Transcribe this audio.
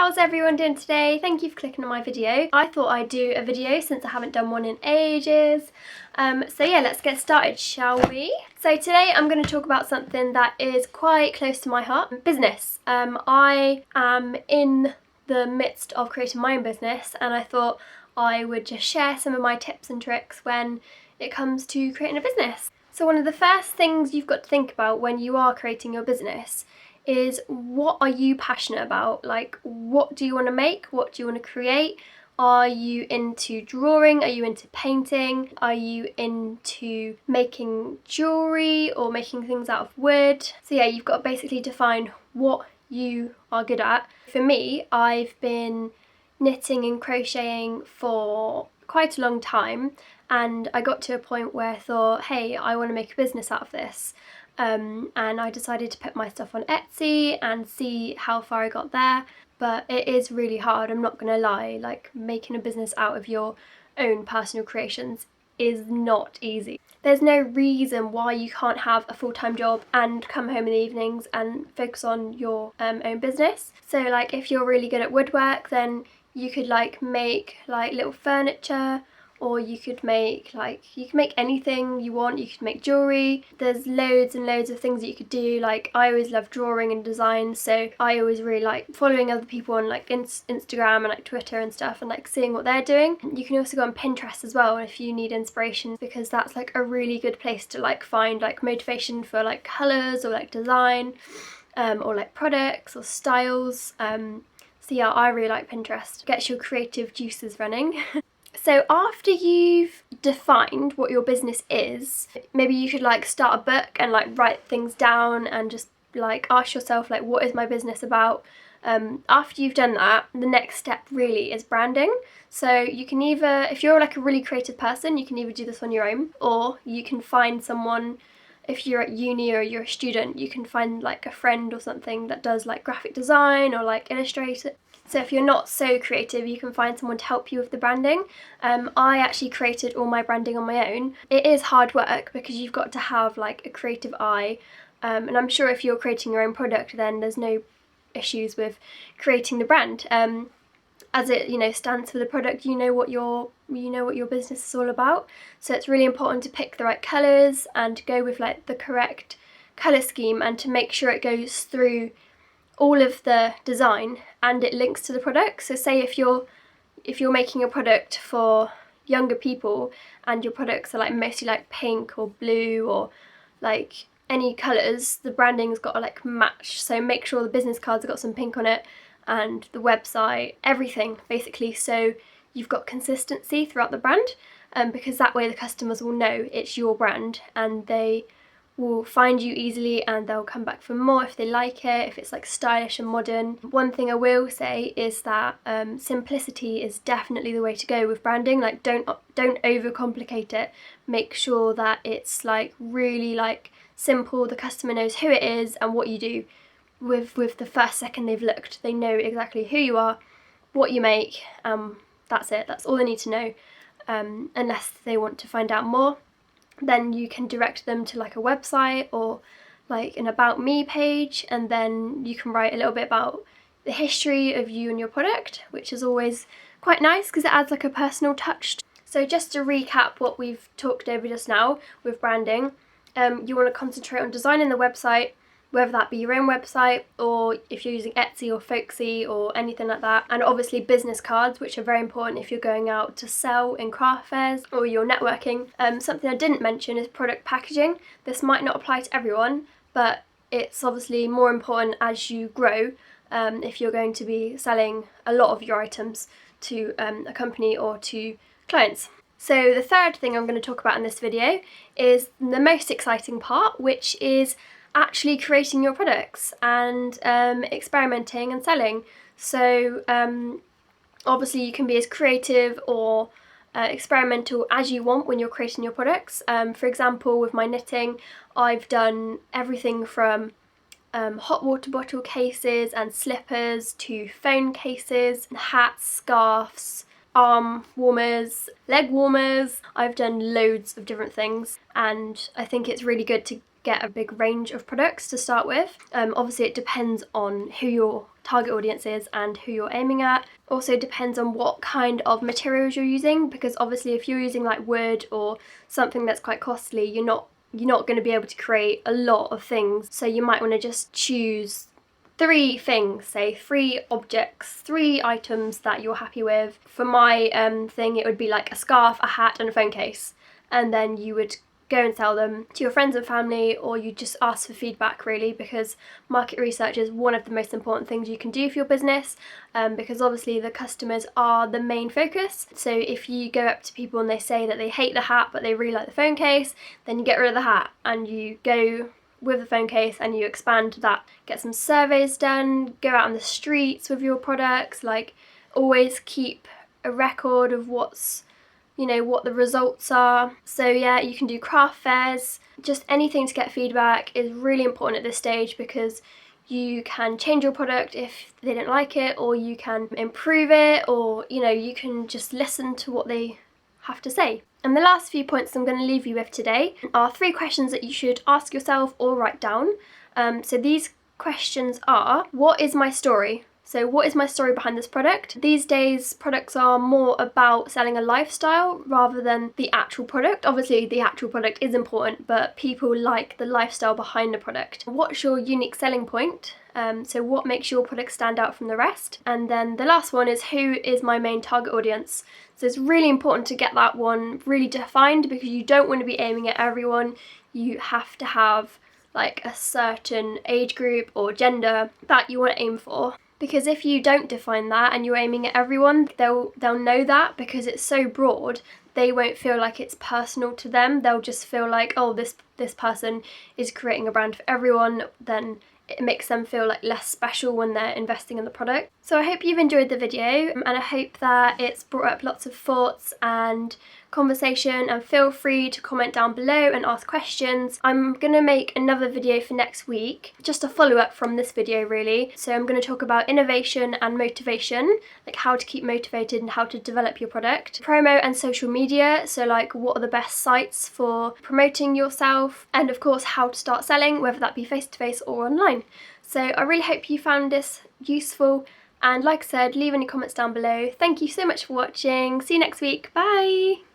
how's everyone doing today? Thank you for clicking on my video. I thought I'd do a video since I haven't done one in ages. So yeah, let's get started, shall we? So today I'm going to talk about something that is quite close to my heart, business. I am in the midst of creating my own business, and I thought I would just share some of my tips and tricks when it comes to creating a business. So one of the first things you've got to think about when you are creating your business is, what are you passionate about? Like, what do you want to make? What do you want to create? Are you into drawing? Are you into painting? Are you into making jewellery or making things out of wood? So yeah, you've got to basically define what you are good at. For me, I've been knitting and crocheting for quite a long time, and I got to a point where I thought, hey, I want to make a business out of this. And I decided to put my stuff on Etsy and see how far I got there. But it is really hard, I'm not gonna lie. Like, making a business out of your own personal creations is not easy. There's no reason why you can't have a full-time job and come home in the evenings and focus on your own business. So like, if you're really good at woodwork, then you could like make like little furniture, or you could make anything you want. You could make jewellery. There's loads and loads of things that you could do. Like, I always love drawing and design, so I always really like following other people on like Instagram and like Twitter and stuff, and like seeing what they're doing. You can also go on Pinterest as well if you need inspiration, because that's like a really good place to like find like motivation for like colours or like design, or like products or styles. So yeah, I really like Pinterest. Gets your creative juices running. So after you've defined what your business is, maybe you could like start a book and like write things down and just like ask yourself, like, what is my business about? After you've done that, the next step really is branding. So you can either, if you're like a really creative person, you can either do this on your own, or you can find someone. If you're at uni or you're a student, you can find like a friend or something that does like graphic design or like illustrate. So if you're not so creative, you can find someone to help you with the branding. I actually created all my branding on my own. It is hard work because you've got to have like a creative eye, and I'm sure if you're creating your own product, then there's no issues with creating the brand. As it, stands for the product, you know what your business is all about. So it's really important to pick the right colours and to go with like the correct colour scheme, and to make sure it goes through all of the design and it links to the product. So say if you're making a product for younger people and your products are like mostly like pink or blue or like any colours, the branding's got to like match. So make sure the business cards have got some pink on it, and the website, everything basically, so you've got consistency throughout the brand, because that way the customers will know it's your brand and they will find you easily, and they'll come back for more if they like it, if it's like stylish and modern. One thing I will say is that simplicity is definitely the way to go with branding. Like, don't overcomplicate it. Make sure that it's like really like simple. The customer knows who it is and what you do. With the first second they've looked, they know exactly who you are, what you make. That's it. That's all they need to know. Unless they want to find out more, then you can direct them to like a website or like an about me page, and then you can write a little bit about the history of you and your product, which is always quite nice because it adds like a personal touch. So just to recap what we've talked over just now with branding, you want to concentrate on designing the website, whether that be your own website or if you're using Etsy or Folksy or anything like that. And obviously business cards, which are very important if you're going out to sell in craft fairs or you're networking. Something I didn't mention is product packaging. This might not apply to everyone, but it's obviously more important as you grow, if you're going to be selling a lot of your items to a company or to clients. So the third thing I'm going to talk about in this video is the most exciting part, which is actually creating your products and experimenting and selling. So obviously you can be as creative or experimental as you want when you're creating your products. For example, with my knitting, I've done everything from hot water bottle cases and slippers to phone cases, hats, scarves, arm warmers, leg warmers. I've done loads of different things, and I think it's really good to get a big range of products to start with. Obviously it depends on who your target audience is and who you're aiming at. Also depends on what kind of materials you're using, because obviously if you're using like wood or something that's quite costly, you're not going to be able to create a lot of things. So you might want to just choose 3 things, say 3 objects, 3 items that you're happy with. For my thing, it would be like a scarf, a hat and a phone case, and then you would go and sell them to your friends and family, or you just ask for feedback really, because market research is one of the most important things you can do for your business, because obviously the customers are the main focus. So if you go up to people and they say that they hate the hat but they really like the phone case, then you get rid of the hat and you go with the phone case and you expand that. Get some surveys done, go out on the streets with your products, like always keep a record of what's, you know, what the results are. So yeah, you can do craft fairs, just anything to get feedback is really important at this stage, because you can change your product if they don't like it, or you can improve it, or you know, you can just listen to what they have to say. And the last few points I'm going to leave you with today are 3 questions that you should ask yourself or write down. So these questions are: what is my story? So what is my story behind this product? These days products are more about selling a lifestyle rather than the actual product. Obviously the actual product is important, but people like the lifestyle behind the product. What's your unique selling point? So what makes your product stand out from the rest? And then the last one is: who is my main target audience? So it's really important to get that one really defined, because you don't want to be aiming at everyone. You have to have like a certain age group or gender that you want to aim for. Because if you don't define that and you're aiming at everyone, they'll know that, because it's so broad, they won't feel like it's personal to them. They'll just feel like, oh, this person is creating a brand for everyone, then it makes them feel like less special when they're investing in the product. So I hope you've enjoyed the video, and I hope that it's brought up lots of thoughts and conversation, and feel free to comment down below and ask questions. I'm gonna make another video for next week, just a follow-up from this video really. So I'm gonna talk about innovation and motivation, like how to keep motivated and how to develop your product. Promo and social media, so like what are the best sites for promoting yourself, and of course how to start selling, whether that be face-to-face or online. So I really hope you found this useful, and like I said, leave any comments down below. Thank you so much for watching. See you next week. Bye!